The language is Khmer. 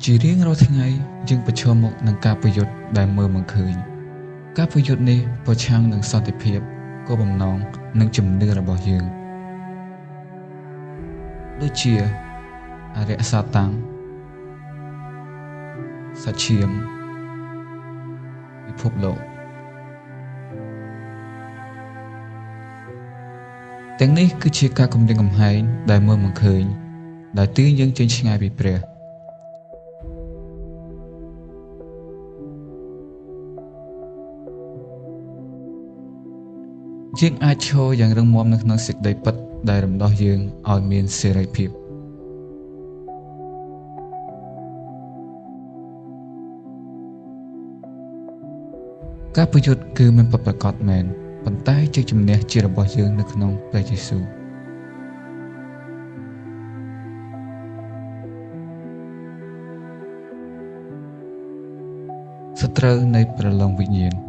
ជារៀងរាល់ថ្ងៃយើងប្រឈមមុខនឹងការប្រយុទ្ធដែលមើលមិនឃើញការប្រយុទ្ធនេះប្រឆាំងនឹងសន្តិភាពគោលបំណងនិងជំនឿរបស់យើងដូចជាអរិយសាតាំងសច្ឆៀមពិភពលោកទាំងនេះគឺជាការគំរាមកំហែងដែលមើលមិនឃើញដែលទាញយើងចេញឆ្ងាយពីព្រះយើងអាចឈរយ៉ាងរឹងមាំនៅក្នុងសេចក្តីពិតដែលរំដោះយើងឲ្យមានសេរីភាពការប្រយុទ្ធគឺមិនពិតប្រាកដមែនប៉ុន្តែជ័យជំនះជារបស់យើងនៅក្នុងព្រះយេស៊ូវសត្រូវនៃប្រឡងវិញ្ញាណ